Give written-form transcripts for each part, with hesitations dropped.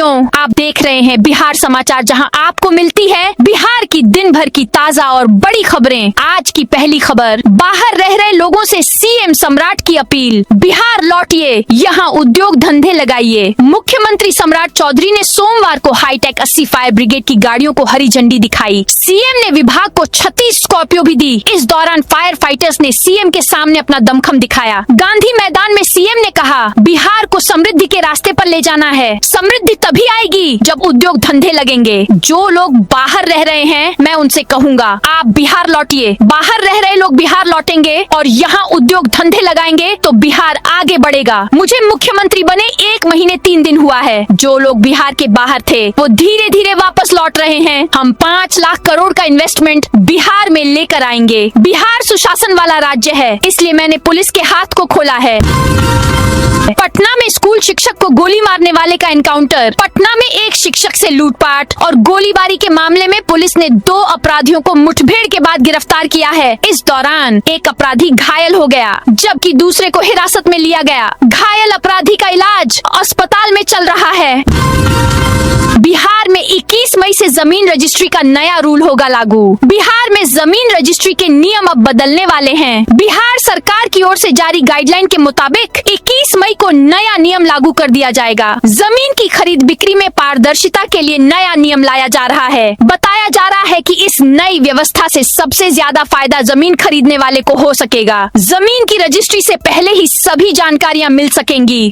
साथियों, आप देख रहे हैं बिहार समाचार, जहां आपको मिलती है बिहार की दिन भर की ताजा और बड़ी खबरें। आज की पहली खबर, बाहर रह रहे लोगों से सीएम सम्राट की अपील। बिहार लौटिए, यहां उद्योग धंधे लगाइए। मुख्यमंत्री सम्राट चौधरी ने सोमवार को हाईटेक 80 फायर ब्रिगेड की गाड़ियों को हरी झंडी दिखाई। सीएम ने विभाग को 36 स्कॉर्पियो भी दी। इस दौरान फायर फाइटर्स ने सीएम के सामने अपना दमखम दिखाया। गांधी मैदान में सीएम ने कहा, बिहार को समृद्धि के रास्ते पर ले जाना है। समृद्धि तभी आएगी जब उद्योग धंधे लगेंगे। जो लोग बाहर रह रहे हैं, मैं उनसे कहूँगा, आप बिहार लौटिए। बाहर रह रहे लोग बिहार लौटेंगे और यहाँ उद्योग धंधे लगाएंगे तो बिहार आगे बढ़ेगा। मुझे मुख्यमंत्री बने 1 महीने 3 दिन हुआ है। जो लोग बिहार के बाहर थे वो धीरे धीरे वापस लौट रहे हैं। हम 5 लाख करोड़ का इन्वेस्टमेंट बिहार में लेकर आएंगे। बिहार सुशासन वाला राज्य है, इसलिए मैंने पुलिस के हाथ को खोला है। पटना में स्कूल शिक्षक को गोली मारने वाले का एनकाउंटर। पटना में एक शिक्षक से लूटपाट और गोलीबारी के मामले में पुलिस ने 2 अपराधियों को मुठभेड़ के बाद गिरफ्तार किया है। इस दौरान एक अपराधी घायल हो गया, जबकि दूसरे को हिरासत में लिया गया। घायल अपराधी का इलाज अस्पताल में चल रहा है। बिहार में 21 मई से जमीन रजिस्ट्री का नया रूल होगा लागू। बिहार में जमीन रजिस्ट्री के नियम अब बदलने वाले हैं। बिहार सरकार की ओर से जारी गाइडलाइन के मुताबिक 21 मई को नया नियम लागू कर दिया जाएगा। जमीन की खरीद बिक्री में पारदर्शिता के लिए नया नियम लाया जा रहा है। बताया जा रहा है कि इस नई व्यवस्था से सबसे ज्यादा फायदा जमीन खरीदने वाले को हो सकेगा। जमीन की रजिस्ट्री से पहले ही सभी जानकारियाँ मिल सकेंगी।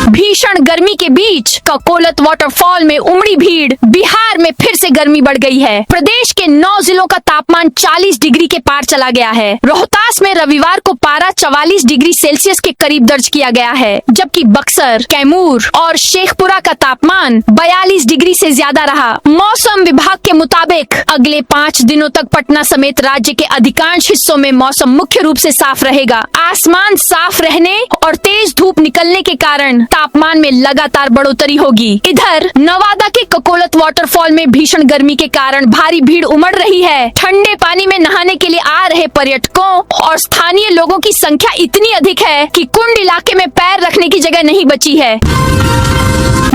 भीषण गर्मी के बीच ककोलत वाटरफॉल में उमड़ी भीड़। बिहार में फिर से गर्मी बढ़ गई है। प्रदेश के 9 जिलों का तापमान 40 डिग्री के पार चला गया है। रोहतास में रविवार को पारा 44 डिग्री सेल्सियस के करीब दर्ज किया गया है, जबकि बक्सर, कैमूर और शेखपुरा का तापमान 42 डिग्री से ज्यादा रहा। मौसम विभाग के मुताबिक अगले 5 दिनों तक पटना समेत राज्य के अधिकांश हिस्सों में मौसम मुख्य रूप से साफ रहेगा। आसमान साफ रहने और तेज धूप निकलने के कारण तापमान में लगातार बढ़ोतरी होगी। इधर नवादा के ककोलत वाटरफॉल में भीषण गर्मी के कारण भारी भीड़ उमड़ रही है। ठंडे पानी में नहाने के लिए आ रहे पर्यटकों और स्थानीय लोगों की संख्या इतनी अधिक है कि कुंड इलाके में पैर रखने की जगह नहीं बची है।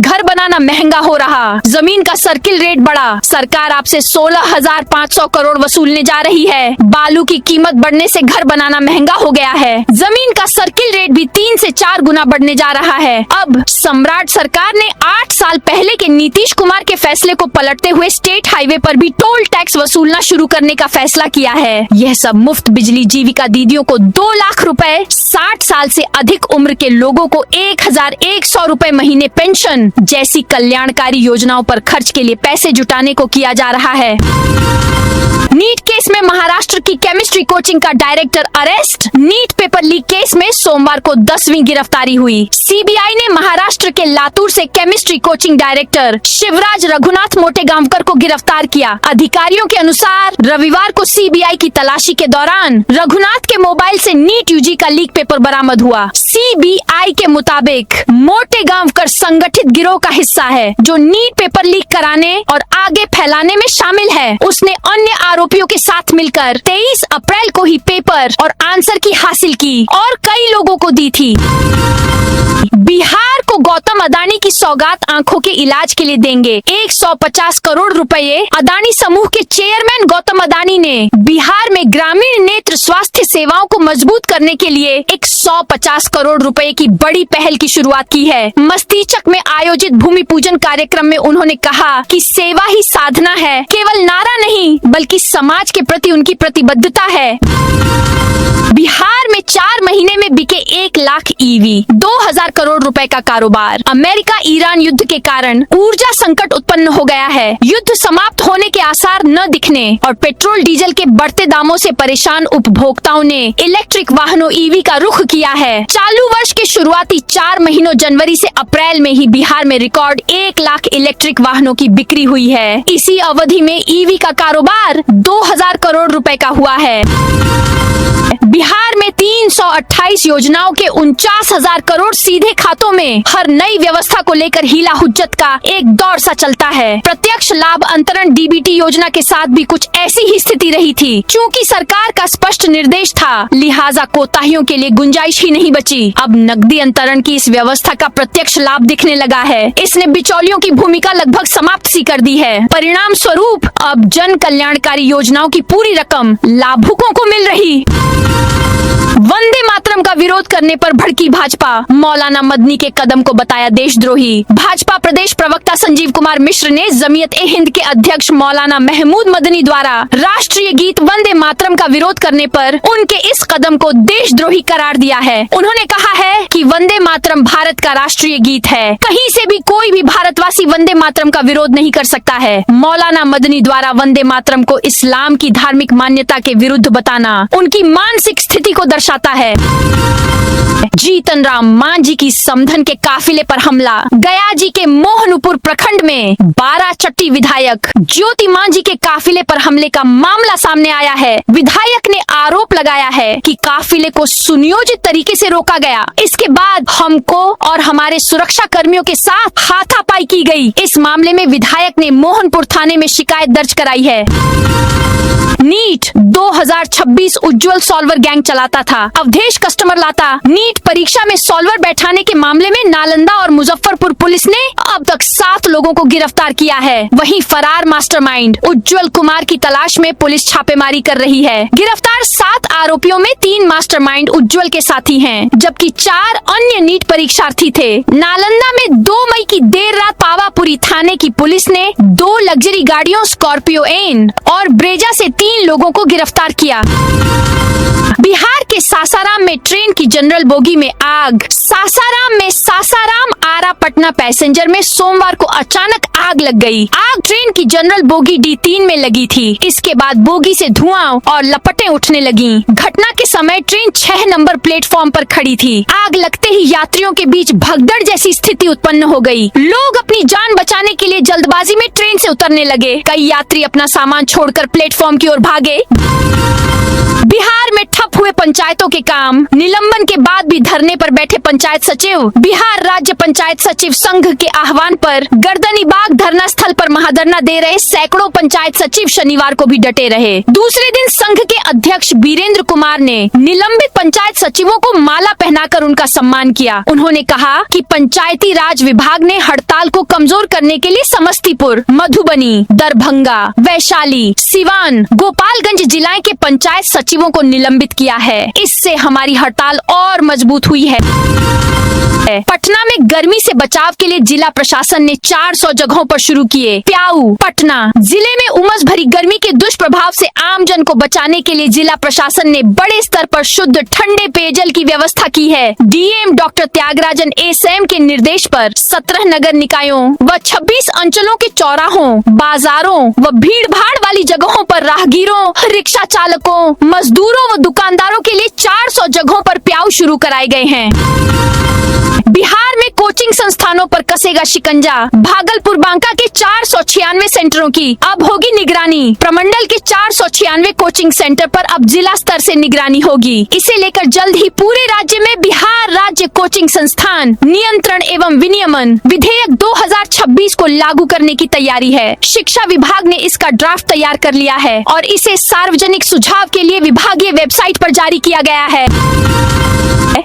घर बनाना महंगा हो रहा, जमीन का सर्किल रेट बढ़ा। सरकार आपसे 16,500 करोड़ वसूलने जा रही है। बालू की कीमत बढ़ने से घर बनाना महंगा हो गया है। जमीन का सर्किल रेट भी 3 से 4 गुना बढ़ने जा रहा है। अब सम्राट सरकार ने 8 साल पहले के नीतीश कुमार के फैसले को पलटते हुए स्टेट हाईवे पर भी टोल टैक्स वसूलना शुरू करने का फैसला किया है। यह सब मुफ्त बिजली जीविका दीदियों को 2 लाख रुपए, 60 साल से अधिक उम्र के लोगों को 1,100 रुपए महीने पेंशन जैसी कल्याणकारी योजनाओं पर खर्च के लिए पैसे जुटाने को किया जा रहा है। नीट केस में महाराष्ट्र की केमिस्ट्री कोचिंग का director arrest. NEET paper leak case में सोमवार को 10वीं गिरफ्तारी हुई। सीबीआई ने महाराष्ट्र के लातूर से chemistry coaching director Shivraj Raghunath Motegaonkar को गिरफ्तार किया। अधिकारियों के अनुसार रविवार को सीबीआई की तलाशी के दौरान रघुनाथ के मोबाइल से नीट यूजी का लीक पेपर बरामद हुआ। सीबीआई के मुताबिक मोटेगांवकर संगठित गिरोह का हिस्सा है, जो नीट पेपर लीक कराने और आगे फैलाने में शामिल है। उसने अन्य आरोपियों के साथ मिलकर 23 अप्रैल को ही पेपर और आंसर की हासिल की और कई लोगों को दी थी। बिहार को गौतम अदानी की सौगात आंखों के इलाज के लिए देंगे 150 करोड़ रुपए। अदानी समूह के चेयरमैन गौतम अदानी ने बिहार में ग्रामीण नेत्र स्वास्थ्य सेवाओं को मजबूत करने के लिए 150 करोड़ रुपए की बड़ी पहल की शुरुआत की है। मस्तिष्क में आयोजित भूमि पूजन कार्यक्रम में उन्होंने कहा कि सेवा ही साधना है, केवल नारा नहीं बल्कि समाज के प्रति उनकी प्रतिबद्धता है। बिहार में 4 महीने में बिके 1 लाख ईवी, 2000 करोड़ रुपए का कारोबार। अमेरिका ईरान युद्ध के कारण ऊर्जा संकट उत्पन्न हो गया है। युद्ध समाप्त होने के आसार न दिखने और पेट्रोल डीजल के बढ़ते दामों से परेशान उपभोक्ताओं ने इलेक्ट्रिक वाहनों ईवी का रुख किया है। चालू वर्ष के शुरुआती 4 महीनों जनवरी से अप्रैल में ही बिहार में रिकॉर्ड 1 लाख इलेक्ट्रिक वाहनों की बिक्री हुई है। इसी अवधि में ईवी का कारोबार 2000 करोड़ रुपए का हुआ है। बिहार में 328 योजनाओं के 49,000 करोड़ सीधे खातों में। हर नई व्यवस्था को लेकर हीला हुज्जत का एक दौर सा चलता है। प्रत्यक्ष लाभ अंतरण डीबीटी योजना के साथ भी कुछ ऐसी ही स्थिति रही थी। चूँकि सरकार का स्पष्ट निर्देश था, लिहाजा कोताहियों के लिए गुंजाइश ही नहीं बची। अब नकदी अंतरण की इस व्यवस्था का प्रत्यक्ष लाभ दिखने लगा है। इसने बिचौलियों की भूमिका लगभग समाप्त सी कर दी है। परिणाम स्वरूप अब जन कल्याणकारी योजनाओं की पूरी रकम लाभुकों को मिल रही। वंदे मातरम का विरोध करने पर भड़की भाजपा, मौलाना मदनी के कदम को बताया देशद्रोही। भाजपा प्रदेश प्रवक्ता संजीव कुमार मिश्र ने जमीयत-ए-हिंद के अध्यक्ष मौलाना महमूद मदनी द्वारा राष्ट्रीय गीत वंदे मातरम का विरोध करने पर उनके इस कदम को देशद्रोही करार दिया है। उन्होंने कहा है कि वंदे मातरम भारत का राष्ट्रीय गीत है। कहीं से भी कोई भी भारतवासी वंदे मातरम का विरोध नहीं कर सकता है। मौलाना मदनी द्वारा वंदे मातरम को इस्लाम की धार्मिक मान्यता के विरुद्ध बताना उनकी मानसिक स्थिति को दर्शाता है। जीतन राम मांझी की समधन के काफिले पर हमला। गया जी के मोहनपुर प्रखंड में 12 चट्टी विधायक ज्योति मांझी के काफिले पर हमले का मामला सामने आया है। विधायक ने आरोप लगाया है कि काफिले को सुनियोजित तरीके से रोका गया। इसके बाद हमको और हमारे सुरक्षा कर्मियों के साथ हाथापाई की गई। इस मामले में विधायक ने मोहनपुर थाने में शिकायत दर्ज कराई है। नीट 2026 उज्जवल सॉल्वर गैंग चलाता था, अवधेश कस्टमर लाता। नीट परीक्षा में सॉल्वर बैठाने के मामले में नालंदा और मुजफ्फरपुर पुलिस ने अब तक 7 लोगों को गिरफ्तार किया है। वहीं फरार मास्टरमाइंड उज्जवल कुमार की तलाश में पुलिस छापेमारी कर रही है। गिरफ्तार 7 आरोपियों में 3 मास्टरमाइंड उज्जवल के साथी हैं, जबकि 4 अन्य नीट परीक्षार्थी थे। नालंदा में 2 मई की देर रात पावापुरी थाने की पुलिस ने 2 लग्जरी गाड़ियों स्कॉर्पियो एन और ब्रेजा से 3 लोगों को गिरफ्तार किया। बिहार के सासाराम में ट्रेन की जनरल बोगी में आग। सासाराम में सासाराम आरा पटना पैसेंजर में सोमवार को अचानक आग लग गई। आग ट्रेन की जनरल बोगी D3 में लगी थी। इसके बाद बोगी से धुआं और लपटें उठने लगी। घटना के समय ट्रेन 6 नंबर प्लेटफॉर्म पर खड़ी थी। आग लगते ही यात्रियों के बीच भगदड़ जैसी स्थिति उत्पन्न हो गई। लोग अपनी जान बचाने के लिए जल्दबाजी में ट्रेन से उतरने लगे। कई यात्री अपना सामान छोड़कर प्लेटफॉर्म की ओर भागे। बिहार में ठप हुए पंचायतों के काम। निलंबन के बाद भी धरने पर बैठे पंचायत सचिव। बिहार राज्य पंचायत सचिव संघ के आह्वान पर गर्दनीबाग धरना स्थल पर महाधरना दे रहे सैकड़ों पंचायत सचिव शनिवार को भी डटे रहे। दूसरे दिन संघ के अध्यक्ष वीरेंद्र कुमार ने निलंबित पंचायत सचिवों को माला पहनाकर उनका सम्मान किया। उन्होंने कहा कि पंचायती राज विभाग ने हड़ताल को कमजोर करने के लिए समस्तीपुर, मधुबनी, दरभंगा, वैशाली, सिवान, गोपालगंज जिला के पंचायत सचिवों को निलंबित किया है। इससे हमारी हड़ताल और मजबूत हुई है। पटना में गर्मी से बचाव के लिए जिला प्रशासन ने 400 जगहों पर शुरू किए प्याऊ। पटना जिले में उमस भरी गर्मी के दुष्प्रभाव से आमजन को बचाने के लिए जिला प्रशासन ने बड़े स्तर पर शुद्ध ठंडे पेयजल की व्यवस्था की है। डीएम डॉक्टर त्यागराजन एसएम के निर्देश पर 17 नगर निकायों व 26 अंचलों के चौराहों, बाजारों व भीड़ भाड़ वाली जगहों पर राहगीरों, रिक्शा चालकों, मजदूरों व दुकानदारों के लिए 400 जगहों पर प्याऊ शुरू कराए गए हैं। बिहार में कोचिंग संस्थानों पर कसेगा शिकंजा। भागलपुर बांका के 496 सेंटरों की अब होगी निगरानी। प्रमंडल के 496 कोचिंग सेंटर पर अब जिला स्तर से निगरानी होगी। इसे लेकर जल्द ही पूरे राज्य में बिहार राज्य कोचिंग संस्थान नियंत्रण एवं विनियमन विधेयक 2026 को लागू करने की तैयारी है। शिक्षा विभाग ने इसका ड्राफ्ट तैयार कर लिया है और इसे सार्वजनिक सुझाव के लिए विभागीय वेबसाइट पर जारी किया गया है।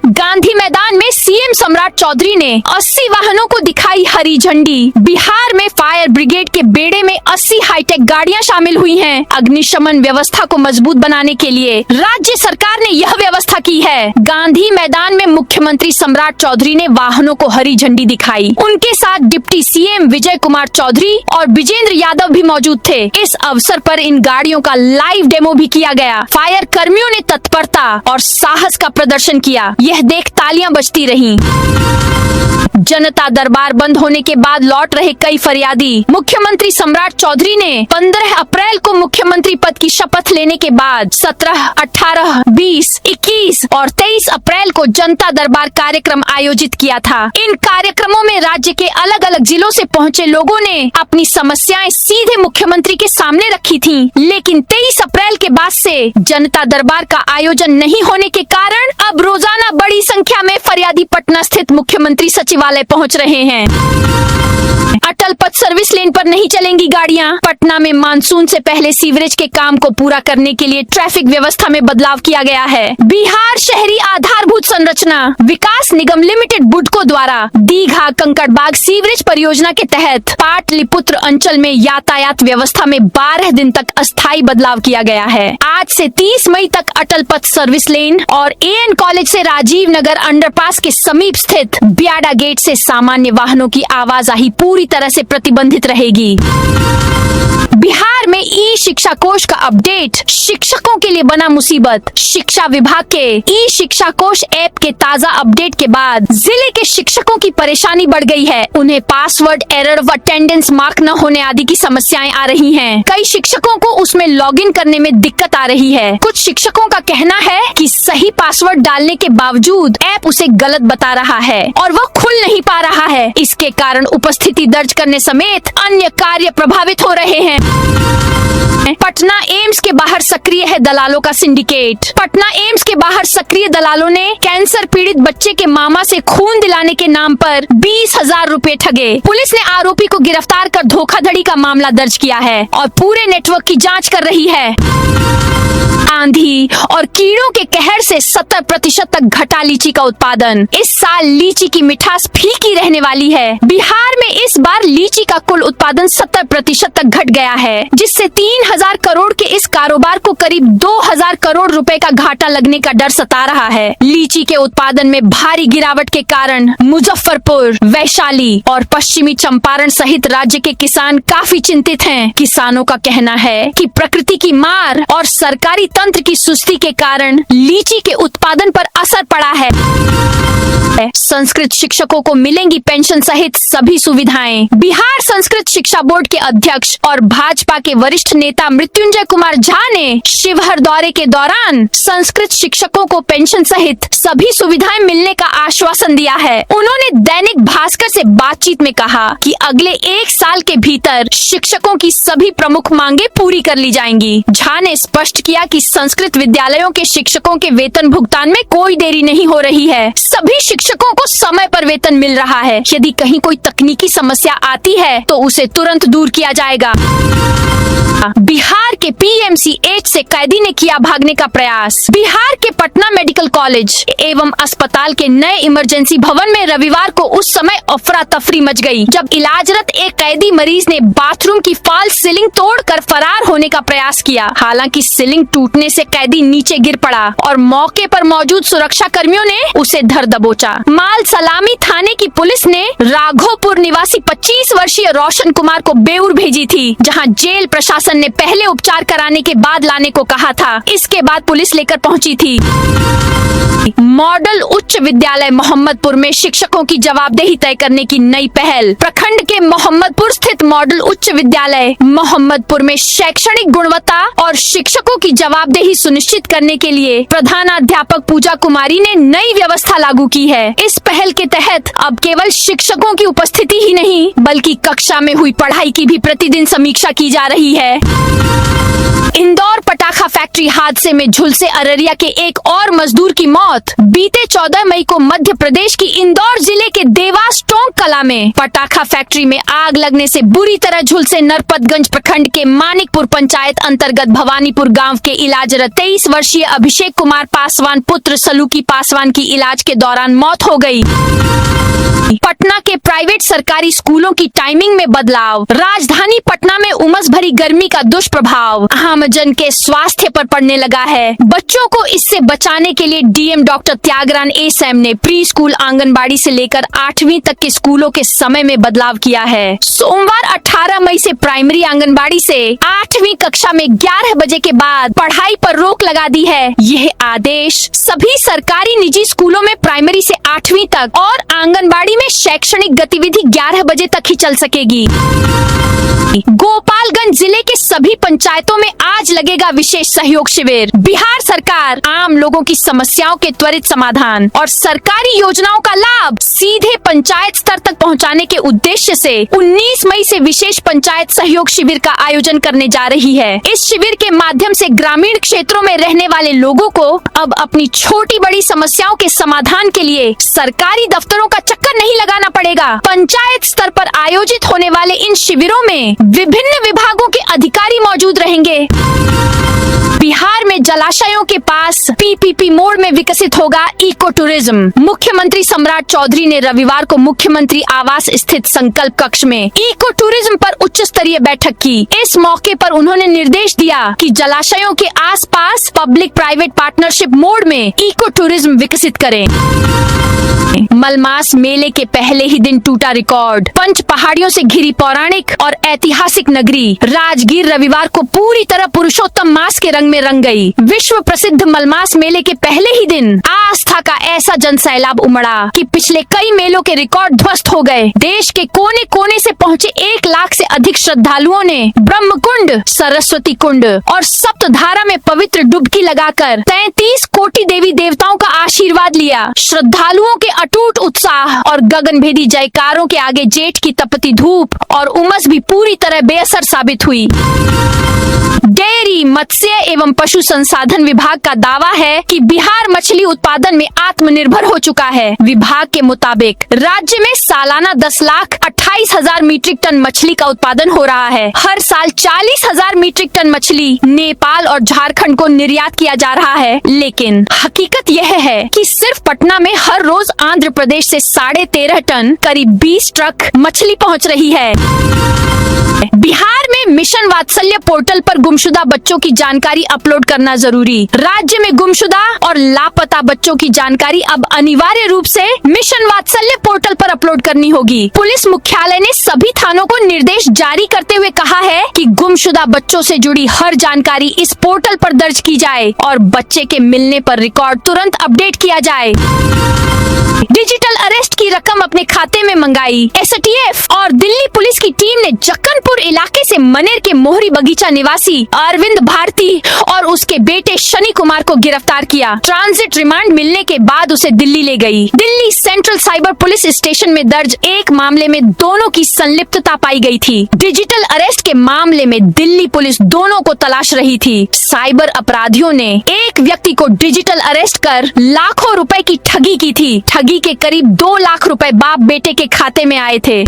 गांधी मैदान में सीएम सम्राट चौधरी ने 80 वाहनों को दिखाई हरी झंडी। बिहार में फायर ब्रिगेड के बेड़े में 80 हाईटेक गाड़ियां शामिल हुई हैं। अग्निशमन व्यवस्था को मजबूत बनाने के लिए राज्य सरकार ने यह व्यवस्था की है। गांधी मैदान में मुख्यमंत्री सम्राट चौधरी ने वाहनों को हरी झंडी दिखाई। उनके साथ डिप्टी सीएम विजय कुमार चौधरी और विजेंद्र यादव भी मौजूद थे। इस अवसर पर इन गाड़ियों का लाइव डेमो भी किया गया। फायर कर्मियों ने तत्परता और साहस का प्रदर्शन किया। यह देख तालियां बजती रहीं। जनता दरबार बंद होने के बाद लौट रहे कई फरियादी। मुख्यमंत्री सम्राट चौधरी ने 15 अप्रैल को मुख्यमंत्री पद की शपथ लेने के बाद 17, 18, 20, 21 और 23 अप्रैल को जनता दरबार कार्यक्रम आयोजित किया था। इन कार्यक्रमों में राज्य राज्य के अलग अलग जिलों से पहुंचे लोगों ने अपनी समस्याएं सीधे मुख्यमंत्री के सामने रखी थीं। लेकिन 23 अप्रैल के बाद से जनता दरबार का आयोजन नहीं होने के कारण अब रोजाना बड़ी संख्या में फरियादी पटना स्थित मुख्यमंत्री सचिवालय पहुंच रहे हैं। अटल पथ सर्विस लेन पर नहीं चलेंगी गाड़ियां। पटना में मानसून से पहले सीवरेज के काम को पूरा करने के लिए ट्रैफिक व्यवस्था में बदलाव किया गया है। बिहार शहरी आधारभूत संरचना विकास निगम लिमिटेड बुडको द्वारा दीघा कंकड़बाग सीवरेज परियोजना के तहत पाटलिपुत्र अंचल में यातायात व्यवस्था में 12 दिन तक अस्थायी बदलाव किया गया है। आज से 30 मई तक अटल पथ सर्विस लेन और AN कॉलेज से राजीव नगर अंडरपास के समीप स्थित ब्याडा गेट से सामान्य वाहनों की आवाजाही पूरी तरह से प्रतिबंधित रहेगी। बिहार में ई शिक्षा कोष का अपडेट शिक्षकों के लिए बना मुसीबत। शिक्षा विभाग के ई शिक्षा कोष ऐप के ताजा अपडेट के बाद जिले के शिक्षकों की परेशानी बढ़ गई है। उन्हें पासवर्ड एरर व अटेंडेंस मार्क न होने आदि की समस्याएं आ रही हैं। कई शिक्षकों को उसमें लॉगिन करने में दिक्कत आ रही है। कुछ शिक्षकों का कहना है कि सही पासवर्ड डालने के बावजूद ऐप उसे गलत बता रहा है और वह खुल नहीं पा रहा है। इसके कारण उपस्थिति दर्ज करने समेत अन्य कार्य प्रभावित हो रहे हैं। पटना एम्स के बाहर सक्रिय है दलालों का सिंडिकेट। पटना एम्स के बाहर सक्रिय दलालों ने कैंसर पीड़ित बच्चे के मामा से खून दिलाने के नाम पर 20,000 रुपए ठगे। पुलिस ने आरोपी को गिरफ्तार कर धोखाधड़ी का मामला दर्ज किया है और पूरे नेटवर्क की जांच कर रही है। आंधी और कीड़ों के कहर से 70% तक घटा लीची का उत्पादन। इस साल लीची की मिठास फीकी रहने वाली है। बिहार में इस बार लीची का कुल उत्पादन 70% तक घट गया है, जिससे 3,000 करोड़ के इस कारोबार को करीब 2,000 करोड़ रुपए का घाटा लगने का डर सता रहा है। लीची के उत्पादन में भारी गिरावट के कारण मुजफ्फरपुर, वैशाली और पश्चिमी चंपारण सहित राज्य के किसान काफी चिंतित हैं। किसानों का कहना है कि प्रकृति की मार और सरकारी तंत्र की सुस्ती के कारण लीची के उत्पादन पर असर पड़ा है। संस्कृत शिक्षकों को मिलेंगी पेंशन सहित सभी सुविधाएं। बिहार संस्कृत शिक्षा बोर्ड के अध्यक्ष और भाजपा के वरिष्ठ नेता मृत्युंजय कुमार झा ने शिवहर दौरे के दौरान संस्कृत शिक्षकों को पेंशन सहित सभी सुविधाएं मिलने का आश्वासन दिया है। उन्होंने दैनिक भास्कर से बातचीत में कहा कि अगले 1 साल के भीतर शिक्षकों की सभी प्रमुख मांगे पूरी कर ली जाएंगी। झा ने स्पष्ट किया कि संस्कृत विद्यालयों के शिक्षकों के वेतन भुगतान में कोई देरी नहीं हो रही है। सभी शिक्षकों को समय पर वेतन मिल रहा है। यदि कहीं कोई तकनीकी समस्या आती है तो उसे तुरंत दूर किया जाएगा। बिहार के PMCH से कैदी ने किया भागने का प्रयास। बिहार के पटना मेडिकल कॉलेज एवं अस्पताल के नए इमरजेंसी भवन में रविवार को उस समय अफरा तफरी मच गई जब इलाजरत एक कैदी मरीज ने बाथरूम की फॉल्स सीलिंग तोड़कर फरार होने का प्रयास किया। हालांकि सीलिंग टूटने से कैदी नीचे गिर पड़ा और मौके पर मौजूद सुरक्षा कर्मियों ने उसे धर दबोचा। माल सलामी थाने की पुलिस ने राघोपुर निवासी 25 वर्षीय रोशन कुमार को बेऊर भेजी थी, जहां जेल प्रशासन ने पहले उपचार कराने के बाद लाने को कहा था। इसके बाद पुलिस लेकर पहुंची थी। मॉडल उच्च विद्यालय मोहम्मदपुर में शिक्षकों की जवाबदेही तय करने की नई पहल। प्रखंड के मोहम्मदपुर स्थित मॉडल उच्च विद्यालय मोहम्मदपुर में शैक्षणिक गुणवत्ता और शिक्षकों की जवाबदेही सुनिश्चित करने के लिए प्रधानाध्यापक पूजा कुमारी ने नई व्यवस्था लागू की है। इस पहल के तहत अब केवल शिक्षकों की उपस्थिति ही नहीं बल्कि कक्षा में हुई पढ़ाई की भी प्रतिदिन समीक्षा की जा रही है। इंदौर पटाखा फैक्ट्री हादसे में झुलसे अररिया के एक और मजदूर की मौत। बीते 14 मई को मध्य प्रदेश की इंदौर जिले के देवास टोंक कला में पटाखा फैक्ट्री में आग लगने से बुरी तरह झुलसे नरपतगंज प्रखंड के मानिकपुर पंचायत अंतर्गत भवानीपुर गांव के इलाजरत 23 वर्षीय अभिषेक कुमार पासवान पुत्र सलूकी पासवान की इलाज के दौरान मौत हो गई। पटना के प्राइवेट सरकारी स्कूलों की टाइमिंग में बदलाव। राजधानी पटना में उमस भरी गर्मी का दुष्प्रभाव आमजन के स्वास्थ्य पर पड़ने लगा है। बच्चों को इससे बचाने के लिए डीएम डॉक्टर त्यागरान एसएम ने प्री स्कूल आंगनबाड़ी से लेकर 8वीं तक के स्कूलों के समय में बदलाव किया है। सोमवार 18 मई से प्राइमरी आंगनबाड़ी से 8वीं कक्षा में 11 बजे के बाद पढ़ाई पर रोक लगा दी है। यह आदेश सभी सरकारी निजी स्कूलों में प्राइमरी से 8वीं तक और आंगनबाड़ी में शैक्षणिक गतिविधि 11 बजे तक ही चल सकेगी। गोपालगंज जिले के सभी पंचायतों में आज लगेगा विशेष सहयोग शिविर। बिहार सरकार आम लोगों की समस्याओं के त्वरित समाधान और सरकारी योजनाओं का लाभ सीधे पंचायत स्तर तक पहुंचाने के उद्देश्य से 19 मई से विशेष पंचायत सहयोग शिविर का आयोजन करने जा रही है। इस शिविर के माध्यम से ग्रामीण क्षेत्रों में रहने वाले लोगों को अब अपनी छोटी बड़ी समस्याओं के समाधान के लिए सरकारी दफ्तरों का चक्कर नहीं लगाना पड़ेगा। पंचायत स्तर पर आयोजित होने वाले इन शिविरों में विभिन्न विभागों के अधिकारी मौजूद रहेंगे। बिहार में जलाशयों के पास पीपीपी मोड में विकसित होगा इको टूरिज्म। मुख्यमंत्री सम्राट चौधरी ने रविवार को मुख्यमंत्री आवास स्थित संकल्प कक्ष में इको टूरिज्म पर उच्च स्तरीय बैठक की। इस मौके पर उन्होंने निर्देश दिया कि जलाशयों के आसपास पब्लिक प्राइवेट पार्टनरशिप मोड में इको टूरिज्म विकसित करें। मलमास मेले के पहले ही दिन टूटा रिकॉर्ड। पंच पहाड़ियों से घिरी पौराणिक और ऐतिहासिक नगरी राजगीर रविवार को पूरी तरह पुरुषोत्तम मास के रंग में रंग गई। विश्व प्रसिद्ध मलमास मेले के पहले ही दिन आस्था का ऐसा जन सैलाब उमड़ा कि पिछले कई मेलों के रिकॉर्ड ध्वस्त हो गए। देश के कोने कोने से पहुंचे 1 लाख से अधिक श्रद्धालुओं ने ब्रह्म कुंड, सरस्वती कुंड और सप्तधारा में पवित्र डुबकी लगाकर 33 कोटि देवी देवताओं का आशीर्वाद लिया। श्रद्धालुओं के अटूट उत्साह और गगनभेदी जयकारों के आगे जेठ की तपती धूप और उमस भी पूरी तरह बेअसर साबित हुई। डेयरी, मत्स्य एवं पशु संसाधन विभाग का दावा है कि बिहार मछली उत्पादन में आत्मनिर्भर हो चुका है। विभाग के मुताबिक राज्य में सालाना 10,28,000 मीट्रिक टन मछली का उत्पादन हो रहा है। हर साल 40,000 मीट्रिक टन मछली नेपाल और झारखंड को निर्यात किया जा रहा है। लेकिन हकीकत यह है कि सिर्फ पटना में हर रोज आंध्र प्रदेश से 13.5 टन करीब 20 ट्रक मछली पहुंच रही है। बिहार में मिशन वात्सल्य पोर्टल पर गुमशुदा बच्चों की जानकारी अपलोड करना जरूरी। राज्य में गुमशुदा और लापता बच्चों की जानकारी अब अनिवार्य रूप से मिशन वात्सल्य पोर्टल पर अपलोड करनी होगी। पुलिस मुख्यालय ने सभी थानों को निर्देश जारी करते हुए कहा है कि गुमशुदा बच्चों से जुड़ी हर जानकारी इस पोर्टल पर दर्ज की जाए और बच्चे के मिलने पर रिकॉर्ड तुरंत अपडेट किया जाए। डिजिटल अरेस्ट की रकम अपने खाते में मंगाई। एसटीएफ और दिल्ली पुलिस की टीम ने जक्कनपुर इलाके से मनेर के मोहरी बगीचा निवासी अरविंद भारती और उसके बेटे शनि कुमार को गिरफ्तार किया। ट्रांजिट रिमांड मिलने के बाद उसे दिल्ली ले गई। Delhi central cyber police station में दर्ज एक मामले में दोनों की संलिप्तता पाई गई थी। डिजिटल अरेस्ट के मामले में दिल्ली पुलिस दोनों को तलाश रही थी। साइबर अपराधियों ने एक व्यक्ति को डिजिटल अरेस्ट कर लाखों रुपए की ठगी की थी। ठगी के करीब 2 लाख रुपए बाप बेटे के खाते में आए थे।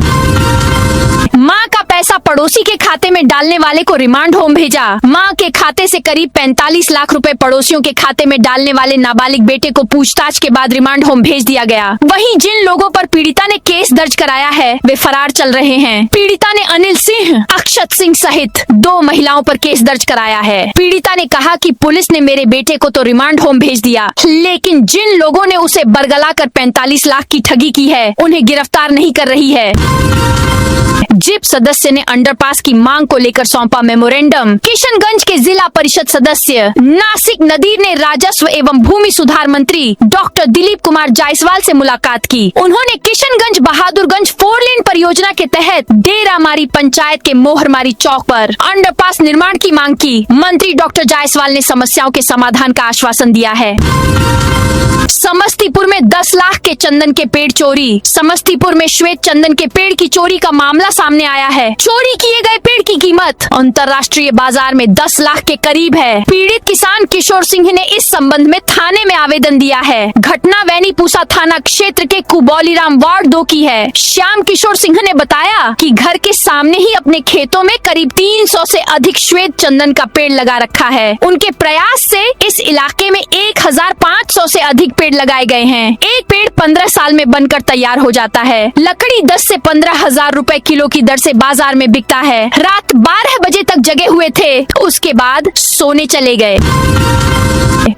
मां का पैसा पड़ोसी के खाते में डालने वाले को रिमांड होम भेजा। मां के खाते से करीब 45 लाख रुपए पड़ोसियों के खाते में डालने वाले नाबालिग बेटे को पूछताछ के बाद रिमांड होम भेज दिया गया। वहीं जिन लोगों पर पीड़िता ने केस दर्ज कराया है वे फरार चल रहे हैं। पीड़िता ने अनिल सिंह, अक्षत सिंह सहित 2 महिलाओं पर केस दर्ज कराया है। पीड़िता ने कहा कि पुलिस ने मेरे बेटे को तो रिमांड होम भेज दिया, लेकिन जिन लोगों ने उसे बरगला कर 45 लाख की ठगी की है उन्हें गिरफ्तार नहीं कर रही है। जिप सदस्य ने अंडरपास की मांग को लेकर सौंपा मेमोरेंडम। किशनगंज के जिला परिषद सदस्य नासिक नदीर ने राजस्व एवं भूमि सुधार मंत्री डॉक्टर दिलीप कुमार जायसवाल से मुलाकात की। उन्होंने किशनगंज बहादुरगंज 4 लेन परियोजना के तहत डेरामारी पंचायत के मोहरमारी चौक पर अंडरपास निर्माण की मांग की। मंत्री डॉक्टर जायसवाल ने समस्याओं के समाधान का आश्वासन दिया है। समस्तीपुर में 10 लाख के चंदन के पेड़ चोरी। समस्तीपुर में श्वेत चंदन के पेड़ की चोरी का मामला सामने आया है। चोरी किए गए पेड़ की कीमत अंतर्राष्ट्रीय बाजार में 10 लाख के करीब है। पीड़ित किसान किशोर सिंह ने इस संबंध में थाने में आवेदन दिया है। घटना वैनीपूसा थाना क्षेत्र के कुबौलीराम वार्ड 2 की है। श्याम किशोर सिंह ने बताया कि घर के सामने ही अपने खेतों में करीब 300 से अधिक श्वेत चंदन का पेड़ लगा रखा है। उनके प्रयास से इस इलाके में 1500 से अधिक पेड़ लगाए गए हैं। एक पेड़ 15 साल में बनकर तैयार हो जाता है। लकड़ी 10 से 15 हजार रुपए किलो की दर से बाजार में बिकता है। रात 12 बजे तक जगे हुए थे, उसके बाद सोने चले गए।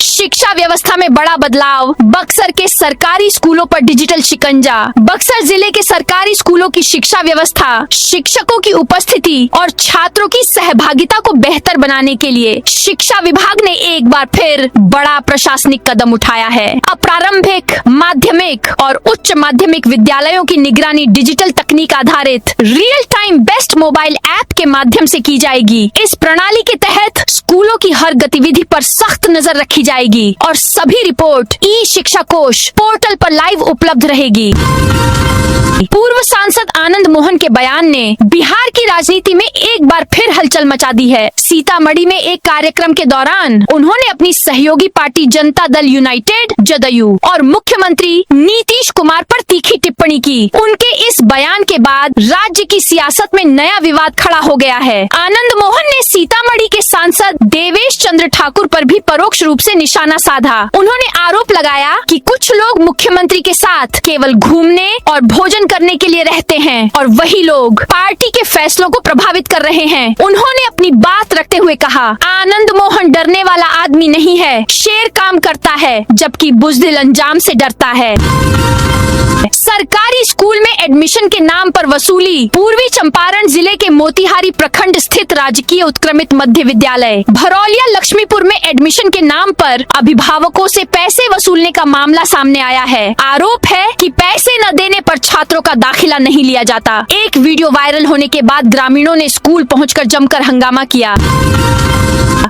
शिक्षा व्यवस्था में बड़ा बदलाव। बक्सर के सरकारी स्कूलों पर डिजिटल शिकंजा। बक्सर जिले के सरकारी स्कूलों की शिक्षा व्यवस्था शिक्षकों की उपस्थिति और छात्रों की सहभागिता को बेहतर बनाने के लिए शिक्षा विभाग ने एक बार फिर बड़ा प्रशासनिक कदम उठाया है। अब प्रारंभिक, माध्यमिक और उच्च माध्यमिक विद्यालयों की निगरानी डिजिटल तकनीक आधारित real time best mobile app के माध्यम से की जाएगी। इस प्रणाली के तहत स्कूलों की हर गतिविधि पर सख्त नजर रखी जाएगी और सभी रिपोर्ट ई शिक्षा कोश पोर्टल पर लाइव उपलब्ध रहेगी। पूर्व सांसद आनंद मोहन के बयान ने बिहार की राजनीति में एक बार फिर हलचल मचा दी है। सीतामढ़ी में एक कार्यक्रम के दौरान उन्होंने अपनी सहयोगी पार्टी जनता दल यूनाइटेड जदयू और मुख्यमंत्री नीतीश कुमार पर तीखी टिप्पणी की। उनके इस बयान के बाद राज्य की सियासत में नया विवाद खड़ा हो गया है। आनंद मोहन ने सीतामढ़ी के सांसद देवेश चंद्र ठाकुर पर भी परोक्ष रूप से निशाना साधा। उन्होंने आरोप लगाया कि कुछ लोग मुख्यमंत्री के साथ केवल घूमने और भोजन करने के लिए रहते हैं और वही लोग पार्टी के फैसलों को प्रभावित कर रहे हैं। उन्होंने अपनी बात रखते हुए कहा, आनंद मोहन डरने वाला आदमी नहीं है, शेर काम करता है जबकि बुज़दिल अंजाम से डरता है। सरकारी स्कूल में एडमिशन के नाम पर वसूली। पूर्वी चंपारण जिले के मोतिहारी प्रखंड स्थित राजकीय उत्क्रमित मध्य विद्यालय भरौलिया लक्ष्मीपुर में एडमिशन के नाम पर अभिभावकों से पैसे वसूलने का मामला सामने आया है। आरोप है कि पैसे न देने पर छात्रों का दाखिला नहीं लिया जाता। एक वीडियो वायरल होने के बाद ग्रामीणों ने स्कूल पहुंचकर जमकर हंगामा किया।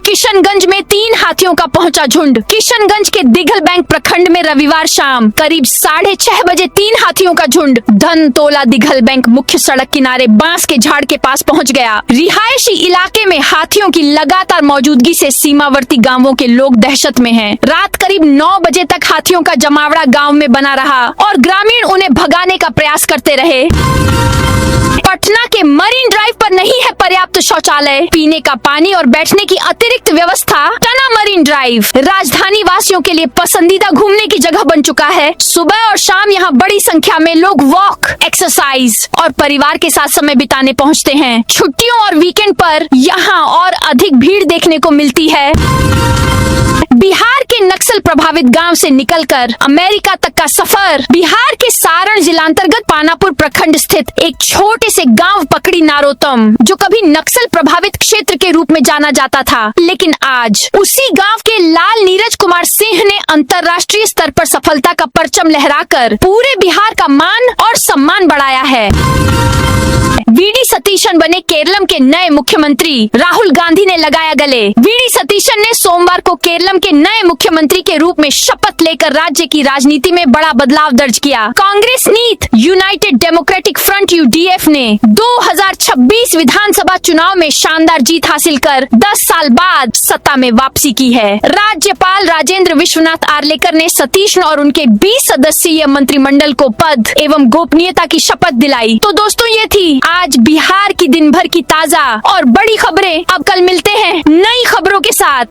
किशनगंज में 3 हाथियों का पहुंचा झुंड। किशनगंज के दिघल बैंक प्रखंड में रविवार शाम करीब 6:30 बजे 3 हाथियों का झुंड धनतोला दिघल बैंक मुख्य सड़क किनारे बांस के झाड़ के पास पहुंच गया। रिहायशी इलाके में हाथियों की लगातार मौजूदगी से सीमावर्ती गांवों के लोग दहशत में हैं। रात करीब 9 बजे तक हाथियों का जमावड़ा गांव में बना रहा और ग्रामीण उन्हें भगाने का प्रयास करते रहे। पटना के मरीन ड्राइव पर नहीं है पर्याप्त शौचालय, पीने का पानी और बैठने की अतिरिक्त व्यवस्था। टना मरीन ड्राइव राजधानी वासियों के लिए पसंदीदा घूमने की जगह बन चुका है। सुबह और शाम यहाँ बड़ी संख्या में लोग वॉक, एक्सरसाइज और परिवार के साथ समय बिताने पहुँचते हैं। छुट्टियों और वीकेंड पर यहाँ और अधिक भीड़ देखने को मिलती है। बिहार के नक्सल प्रभावित गांव से निकलकर अमेरिका तक का सफर। बिहार के सारण जिलांतर्गत पानापुर प्रखंड स्थित एक छोटे से गांव पकड़ी नारोतम, जो कभी नक्सल प्रभावित क्षेत्र के रूप में जाना जाता था, लेकिन आज उसी गांव के लाल नीरज कुमार सिंह ने अंतर्राष्ट्रीय स्तर पर सफलता का परचम लहराकर पूरे बिहार का मान और सम्मान बढ़ाया है। वीडी सतीशन बने केरलम के नए मुख्यमंत्री। राहुल गांधी ने लगाया गले। वीडी सतीशन ने सोमवार को केरलम के नए मुख्यमंत्री के रूप में शपथ लेकर राज्य की राजनीति में बड़ा बदलाव दर्ज किया। कांग्रेस नीत यूनाइटेड डेमोक्रेटिक फ्रंट यूडीएफ ने 2026 विधानसभा चुनाव में शानदार जीत हासिल कर 10 साल बाद सत्ता में वापसी की है। राज्यपाल राजेंद्र विश्वनाथ आर्लेकर ने सतीशन और उनके 20 सदस्यीय मंत्रिमंडल को पद एवं गोपनीयता की शपथ दिलाई। तो दोस्तों, ये थी आज बिहार की दिन भर की ताजा और बड़ी खबरें। अब कल मिलते हैं नई खबरों के साथ।